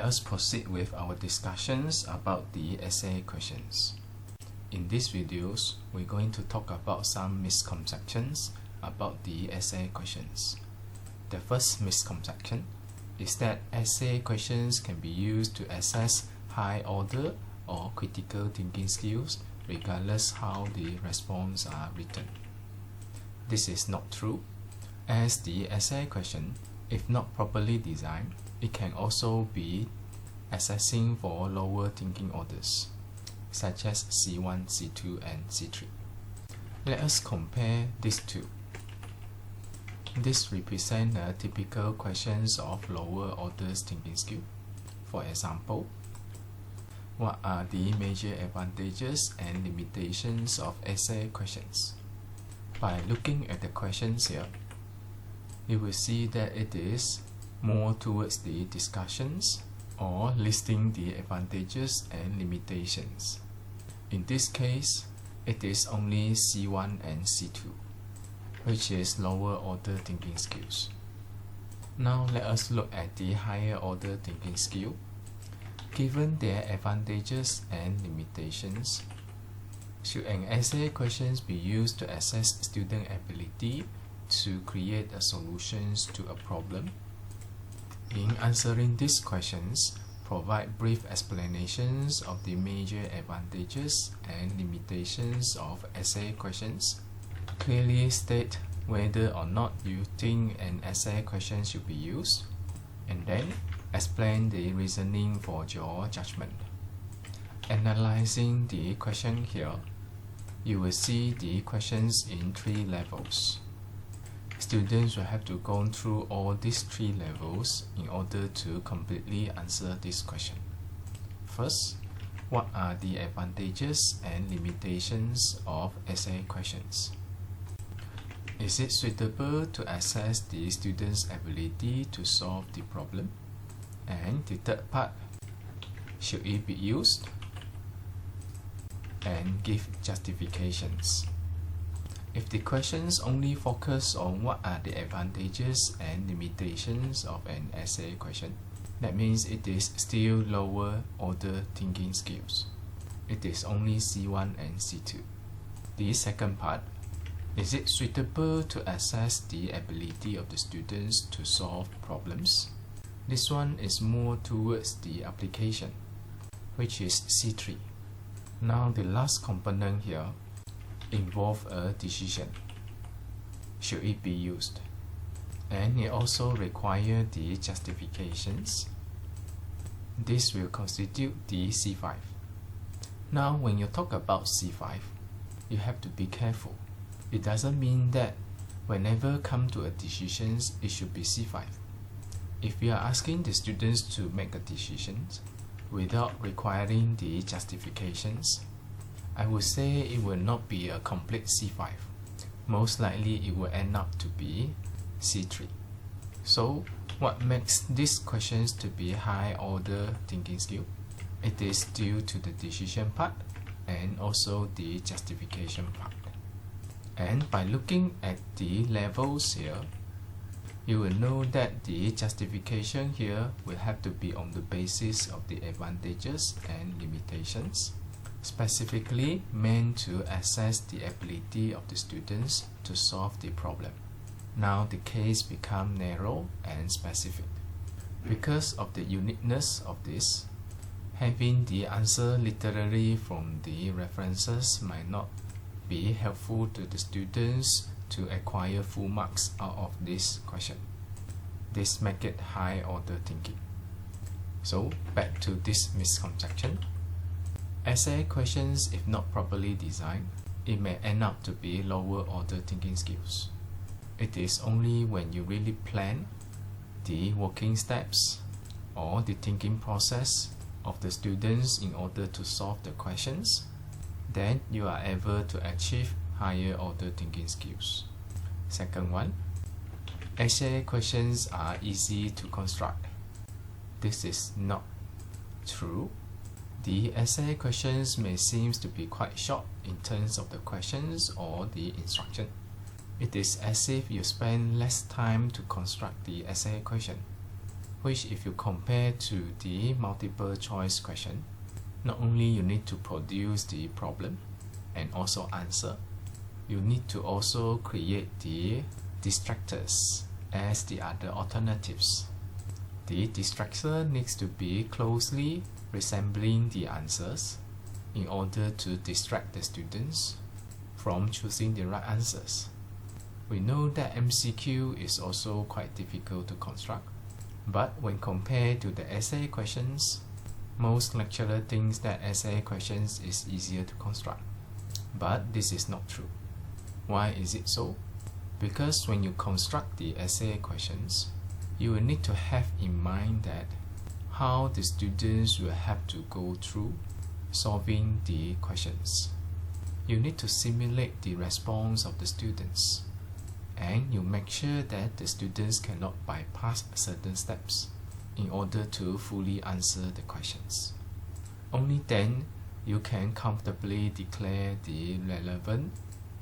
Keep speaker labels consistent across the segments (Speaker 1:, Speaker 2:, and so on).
Speaker 1: let us proceed with our discussions about the essay questions. In these videos, we're going to talk about some misconceptions about the essay questions. The first misconception is that essay questions can be used to assess high order or critical thinking skills regardless how the responses are written. This is not true, as the essay question, if not properly designed, it can also be assessing for lower thinking orders, such as C1, C2, and C3. Let us compare these two. This represents typical questions of lower orders thinking skill. For example, what are the major advantages and limitations of essay questions? By looking at the questions here, you will see that it is more towards the discussions or listing the advantages and limitations. In this case, it is only C1 and C2, which is lower order thinking skills. Now let us look at the higher order thinking skill. Given their advantages and limitations, should an essay questions be used to assess student ability to create solutions to a problem? In answering these questions, provide brief explanations of the major advantages and limitations of essay questions. Clearly state whether or not you think an essay question should be used, and then explain the reasoning for your judgment. Analyzing the question here, you will see the questions in 3 levels. Students will have to go through all these 3 levels in order to completely answer this question. First, what are the advantages and limitations of essay questions? Is it suitable to assess the student's ability to solve the problem? And the third part, should it be used? And give justifications. If the questions only focus on what are the advantages and limitations of an essay question, that means it is still lower order thinking skills. It is only C1 and C2. The second part, is it suitable to assess the ability of the students to solve problems? This one is more towards the application, which is C3. Now the last component here involve a decision. Should it be used? And it also requires the justifications. This will constitute the C5. Now when you talk about C5, you have to be careful. It doesn't mean that whenever come to a decision, it should be C5. If you are asking the students to make a decision without requiring the justifications, I would say it will not be a complete C5. Most likely it will end up to be C3. So what makes these questions to be high order thinking skill? It is due to the decision part and also the justification part. And by looking at the levels here, you will know that the justification here will have to be on the basis of the advantages and limitations, specifically meant to assess the ability of the students to solve the problem. Now the case becomes narrow and specific. Because of the uniqueness of this, having the answer literally from the references might not be helpful to the students to acquire full marks out of this question. This makes it high order thinking. So back to this misconception. Essay questions, if not properly designed, it may end up to be lower order thinking skills. It is only when you really plan the working steps or the thinking process of the students in order to solve the questions, then you are able to achieve higher order thinking skills. Second one, essay questions are easy to construct. This is not true. The essay questions may seem to be quite short in terms of the questions or the instruction. It is as if you spend less time to construct the essay question, which if you compare to the multiple choice question, not only you need to produce the problem and also answer, you need to also create the distractors as the other alternatives. The distractor needs to be closely resembling the answers in order to distract the students from choosing the right answers. We know that MCQ is also quite difficult to construct, but when compared to the essay questions, most lecturer thinks that essay questions is easier to construct. But this is not true. Why is it so? Because when you construct the essay questions, you will need to have in mind that how the students will have to go through solving the questions. You need to simulate the response of the students, and you make sure that the students cannot bypass certain steps in order to fully answer the questions. Only then you can comfortably declare the relevant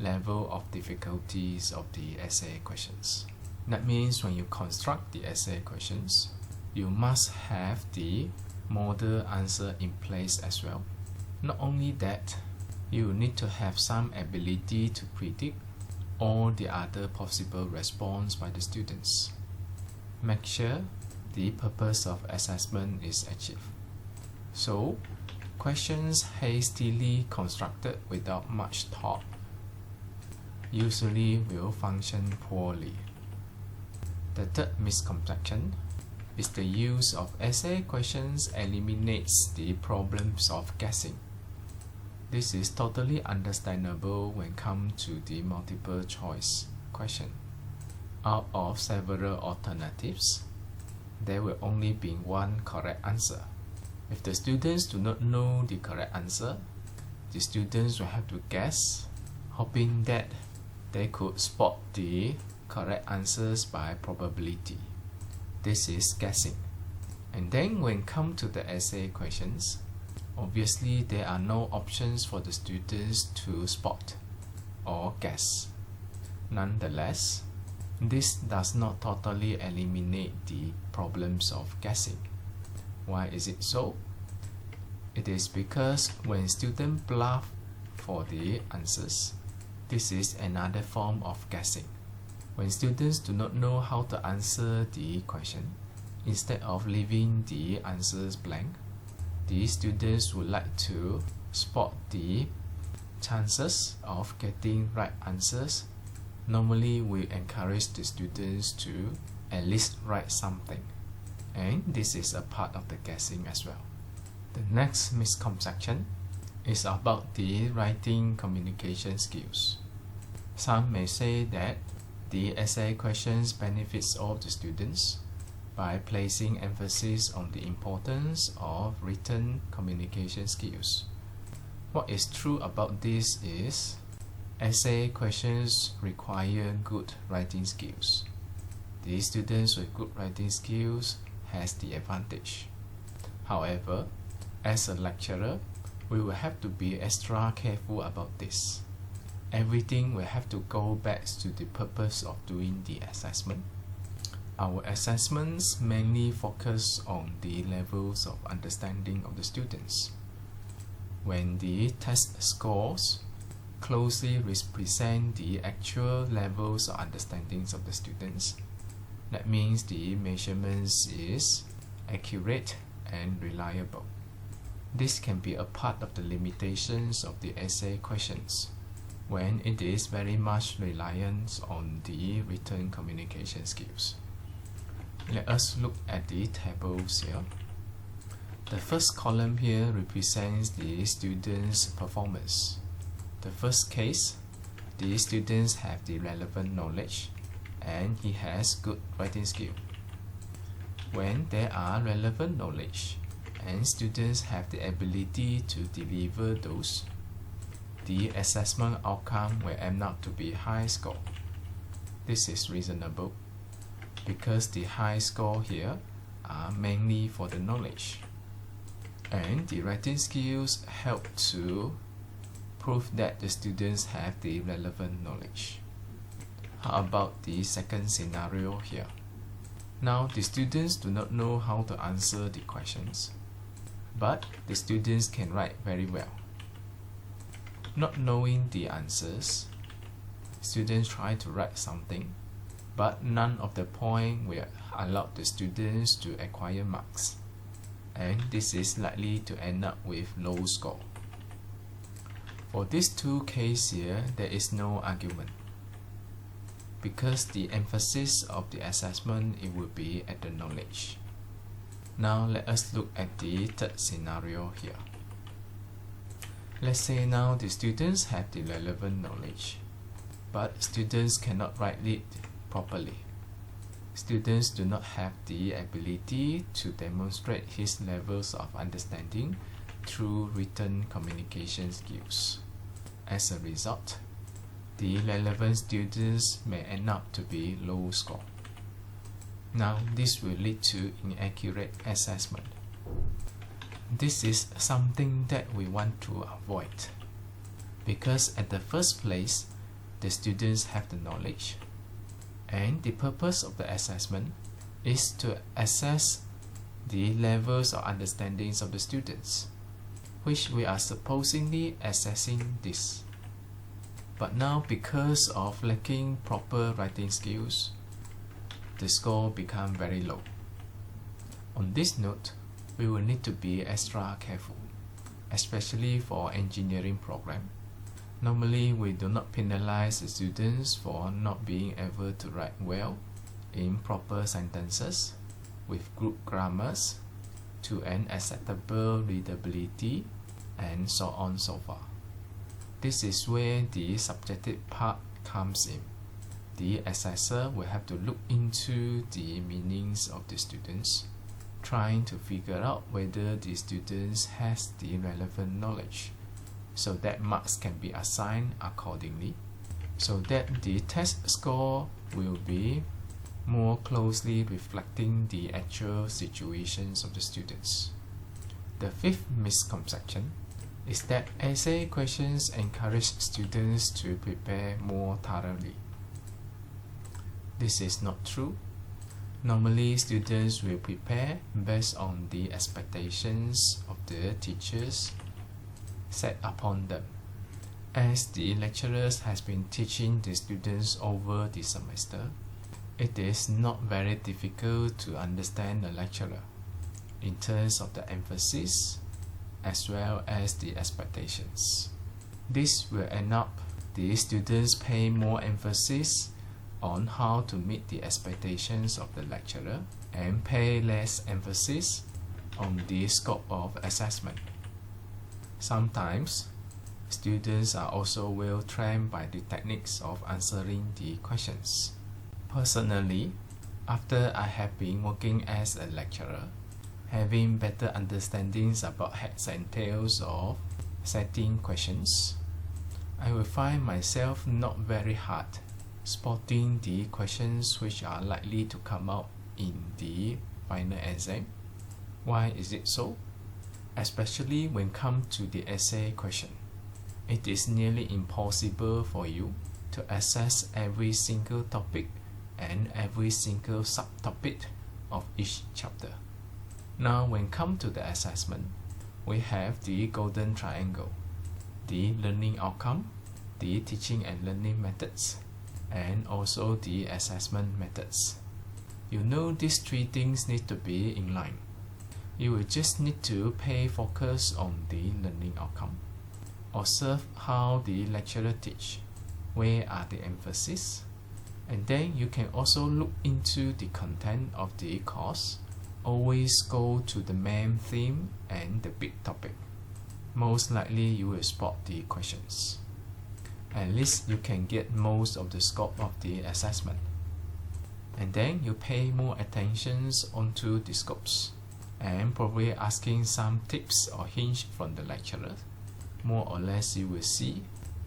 Speaker 1: level of difficulties of the essay questions. That means when you construct the essay questions, you must have the model answer in place as well. Not only that, you need to have some ability to predict all the other possible response by the students. Make sure the purpose of assessment is achieved. So, questions hastily constructed without much thought usually will function poorly. The third misconception is the use of essay questions eliminates the problems of guessing. This is totally understandable when come to the multiple choice question. Out of several alternatives, there will only be one correct answer. If the students do not know the correct answer, the students will have to guess, hoping that they could spot the correct answers by probability. This is guessing. And then when come to the essay questions, obviously there are no options for the students to spot or guess. Nonetheless, this does not totally eliminate the problems of guessing. Why is it so? It is because when students bluff for the answers, this is another form of guessing. When students do not know how to answer the question, instead of leaving the answers blank, the students would like to spot the chances of getting right answers. Normally, we encourage the students to at least write something, and this is a part of the guessing as well. The next misconception is about the writing communication skills. Some may say that the essay questions benefits all the students by placing emphasis on the importance of written communication skills. What is true about this is essay questions require good writing skills. The students with good writing skills has the advantage. However, as a lecturer, we will have to be extra careful about this. Everything will have to go back to the purpose of doing the assessment. Our assessments mainly focus on the levels of understanding of the students. When the test scores closely represent the actual levels of understandings of the students, that means the measurements is accurate and reliable. This can be a part of the limitations of the essay questions when it is very much reliant on the written communication skills. Let us look at the tables here. The first column here represents the students' performance. The first case, the students have the relevant knowledge and he has good writing skill. When there are relevant knowledge and students have the ability to deliver those, the assessment outcome will end up to be high score. This is reasonable because the high score here are mainly for the knowledge, and the writing skills help to prove that the students have the relevant knowledge. How about the second scenario here? Now the students do not know how to answer the questions, but the students can write very well. Not knowing the answers, students try to write something, but none of the point will allow the students to acquire marks, and this is likely to end up with low score. For these two cases here, there is no argument, because the emphasis of the assessment it will be at the knowledge. Now let us look at the third scenario here. Let's say now the students have the relevant knowledge, but students cannot write it properly. Students do not have the ability to demonstrate his levels of understanding through written communication skills. As a result, the relevant students may end up to be low score. Now this will lead to inaccurate assessment. This is something that we want to avoid, because at the first place, the students have the knowledge, and the purpose of the assessment is to assess the levels of understandings of the students, which we are supposedly assessing this. But now, because of lacking proper writing skills, the score becomes very low. On this note, we will need to be extra careful, especially for engineering program. Normally, we do not penalize the students for not being able to write well in proper sentences with good grammars to an acceptable readability and so on so far. This is where the subjective part comes in. The assessor will have to look into the meanings of the students, trying to figure out whether the students has the relevant knowledge, so that marks can be assigned accordingly, so that the test score will be more closely reflecting the actual situations of the students. The fifth misconception is that essay questions encourage students to prepare more thoroughly. This is not true. Normally, students will prepare based on the expectations of the teachers set upon them. As the lecturers has been teaching the students over the semester, it is not very difficult to understand the lecturer in terms of the emphasis as well as the expectations. This will end up the students pay more emphasis on how to meet the expectations of the lecturer and pay less emphasis on the scope of assessment. Sometimes, students are also well trained by the techniques of answering the questions. Personally, after I have been working as a lecturer, having better understandings about heads and tails of setting questions, I will find myself not very hard spotting the questions which are likely to come out in the final exam. Why is it so? Especially when come to the essay question. It is nearly impossible for you to assess every single topic and every single subtopic of each chapter. Now when come to the assessment, we have the golden triangle, the learning outcome, the teaching and learning methods, and also the assessment methods. You know these three things need to be in line. You will just need to pay focus on the learning outcome. Observe how the lecturer teach, where are the emphasis, and then you can also look into the content of the course. Always go to the main theme and the big topic. Most likely you will spot the questions. At least you can get most of the scope of the assessment. And then you pay more attention onto the scopes and probably asking some tips or hints from the lecturer. More or less you will see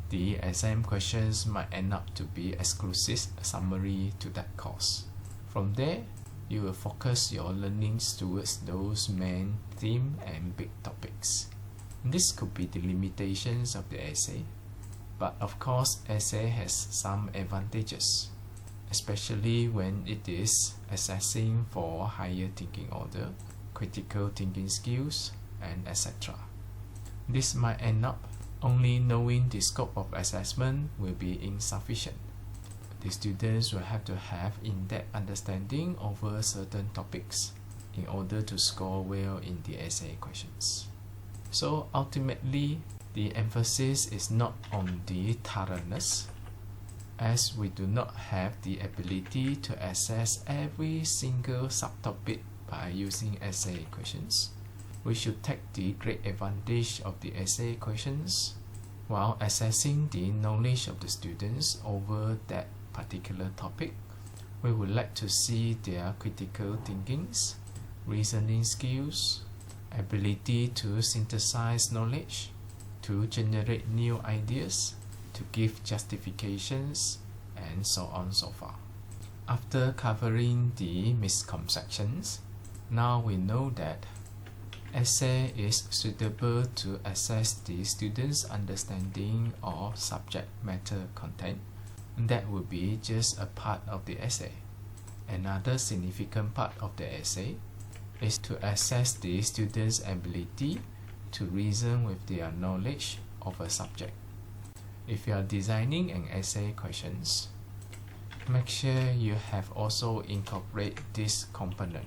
Speaker 1: the exam questions might end up to be exclusive summary to that course. From there, you will focus your learnings towards those main theme and big topics. This could be the limitations of the essay, but of course essay has some advantages, especially when it is assessing for higher thinking order, critical thinking skills, and etc. This might end up only knowing the scope of assessment will be insufficient. The students will have to have in-depth understanding over certain topics in order to score well in the essay questions. So ultimately, the emphasis is not on the thoroughness, as we do not have the ability to assess every single subtopic by using essay questions. We should take the great advantage of the essay questions while assessing the knowledge of the students over that particular topic. We would like to see their critical thinkings, reasoning skills, ability to synthesize knowledge, to generate new ideas, to give justifications, and so on so far. After covering the misconceptions, now we know that essay is suitable to assess the students' understanding of subject matter content. That would be just a part of the essay. Another significant part of the essay is to assess the students' ability to reason with their knowledge of a subject. If you are designing an essay questions, make sure you have also incorporate this component.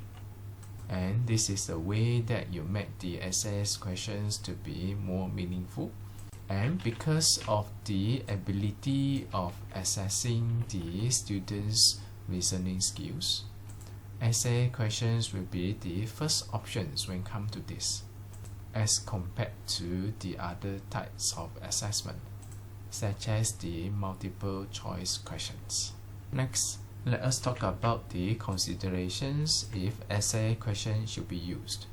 Speaker 1: And this is the way that you make the essay questions to be more meaningful. And because of the ability of assessing the students' reasoning skills, essay questions will be the first options when come to this, as compared to the other types of assessment, such as the multiple choice questions. Next, let us talk about the considerations if essay questions should be used.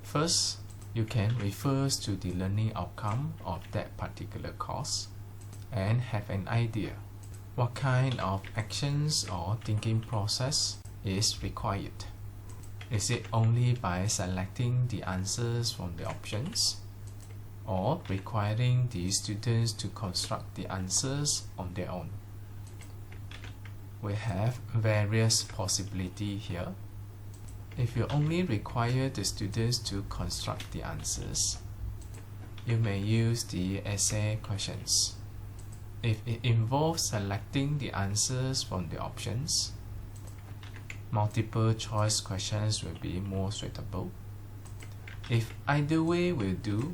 Speaker 1: First, you can refer to the learning outcome of that particular course and have an idea what kind of actions or thinking process is required. Is it only by selecting the answers from the options, or requiring the students to construct the answers on their own? We have various possibilities here. If you only require the students to construct the answers, you may use the essay questions. If it involves selecting the answers from the options, multiple choice questions will be more suitable. If either way will do,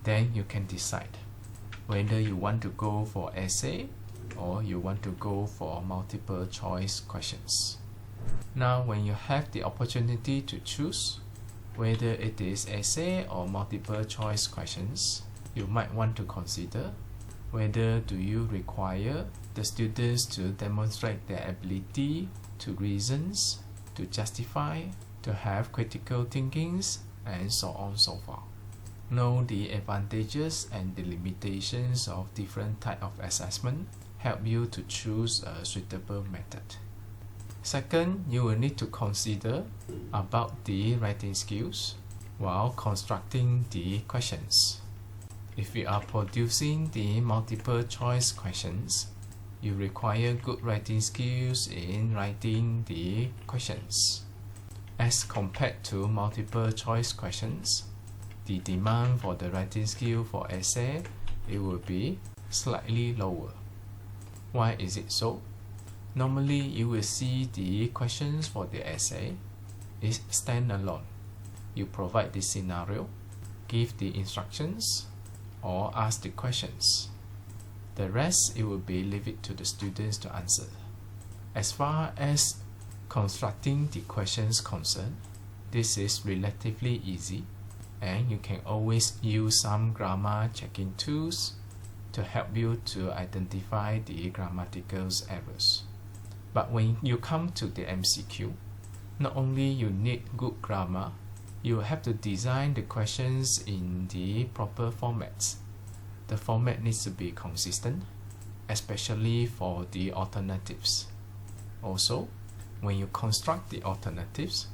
Speaker 1: then you can decide whether you want to go for essay or you want to go for multiple choice questions. Now, when you have the opportunity to choose whether it is essay or multiple choice questions, you might want to consider whether do you require the students to demonstrate their ability to reason, to justify, to have critical thinkings, and so on so forth. Know the advantages and the limitations of different types of assessment help you to choose a suitable method. Second, you will need to consider about the writing skills while constructing the questions. If you are producing the multiple choice questions, you require good writing skills in writing the questions. As compared to multiple choice questions, the demand for the writing skill for essay, it will be slightly lower. Why is it so? Normally, you will see the questions for the essay is standalone. You provide the scenario, give the instructions, or ask the questions. The rest, it will be leave it to the students to answer. As far as constructing the questions concerned, this is relatively easy, and you can always use some grammar checking tools to help you to identify the grammatical errors. But when you come to the MCQ, not only you need good grammar, you have to design the questions in the proper formats. The format needs to be consistent, especially for the alternatives. Also, when you construct the alternatives,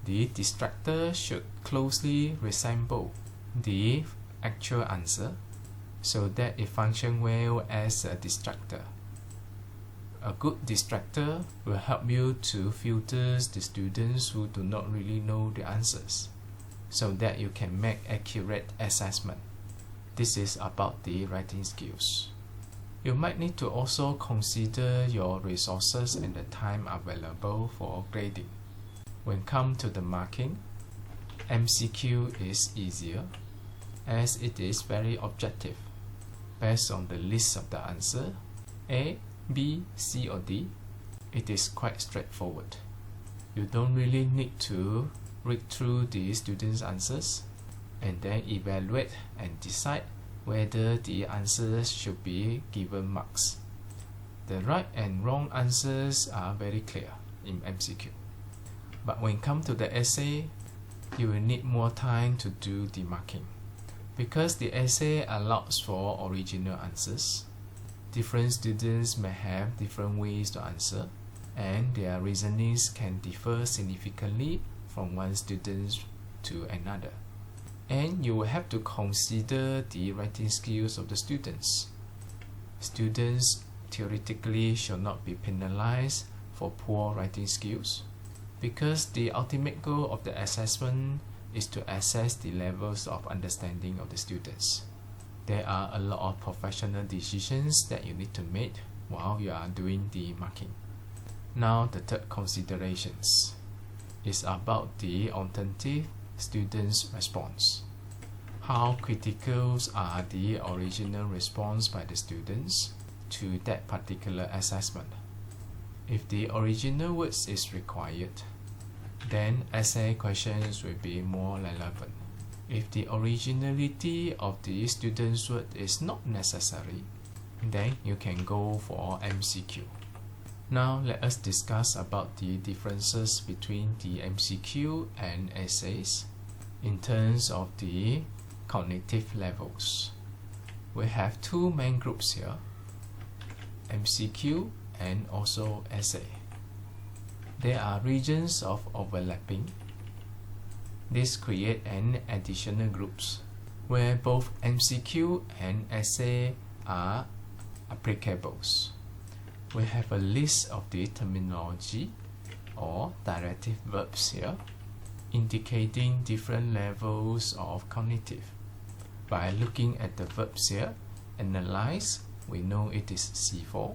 Speaker 1: the distractor should closely resemble the actual answer so that it functions well as a distractor. A good distractor will help you to filter the students who do not really know the answers, so that you can make accurate assessment. This is about the writing skills. You might need to also consider your resources and the time available for grading. When come to the marking, MCQ is easier as it is very objective. Based on the list of the answer, A, B, C or D, it is quite straightforward. You don't really need to read through the students' answers and then evaluate and decide whether the answers should be given marks. The right and wrong answers are very clear in MCQ. But when it comes to the essay, you will need more time to do the marking, because the essay allows for original answers. Different students may have different ways to answer, and their reasonings can differ significantly from one student to another. And you will have to consider the writing skills of the students. Students theoretically should not be penalized for poor writing skills, because the ultimate goal of the assessment is to assess the levels of understanding of the students. There are a lot of professional decisions that you need to make while you are doing the marking. Now the third considerations is about the alternative students' response. How critical are the original response by the students to that particular assessment? If the original words is required, then essay questions will be more relevant. If the originality of the student's word is not necessary, then you can go for MCQ. Now let us discuss about the differences between the MCQ and essays in terms of the cognitive levels. We have two main groups here, MCQ and also essay. There are regions of overlapping. This creates an additional groups where both MCQ and essay are applicables. We have a list of the terminology or directive verbs here, indicating different levels of cognitive. By looking at the verbs here, analyze, we know it is C4,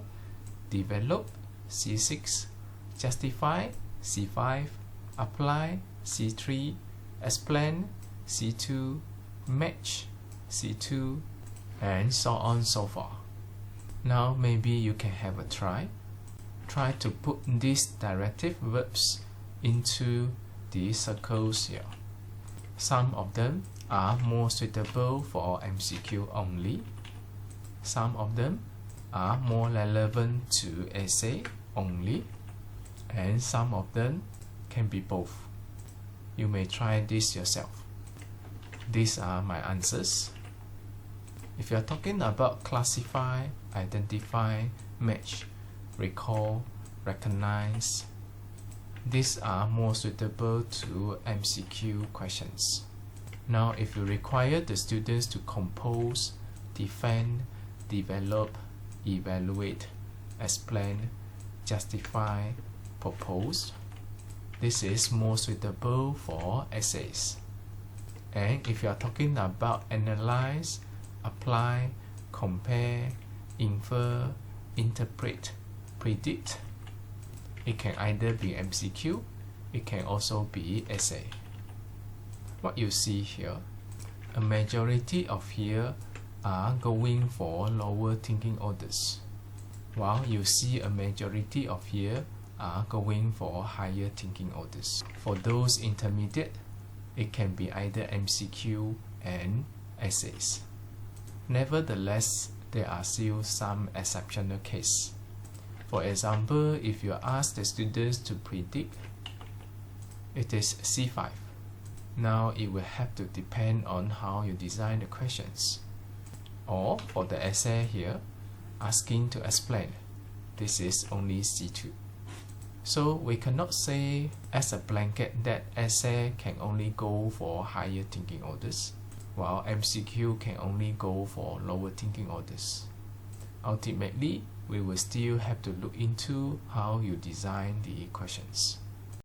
Speaker 1: develop, C6, justify, C5, apply, C3, explain, C2, match, C2, and so on so forth. Now maybe you can have a try. Try to put these directive verbs into the circles here. Some of them are more suitable for MCQ only. Some of them are more relevant to essay only, and some of them can be both. You may try this yourself. These are my answers. If you are talking about classify, identify, match, recall, recognize, these are more suitable to MCQ questions. Now, if you require the students to compose, defend, develop, evaluate, explain, justify, propose, this is more suitable for essays. And if you are talking about analyze, apply, compare, infer, interpret, predict, it can either be MCQ, it can also be essay. What you see here, a majority of here are going for lower thinking orders, while you see a majority of here are going for higher thinking orders. For those intermediate, it can be either MCQ and essays. Nevertheless, there are still some exceptional cases. For example, if you ask the students to predict, it is C5. Now it will have to depend on how you design the questions. Or for the essay here, asking to explain, this is only C2. So we cannot say as a blanket that essay can only go for higher thinking orders, while MCQ can only go for lower thinking orders. Ultimately, we will still have to look into how you design the questions.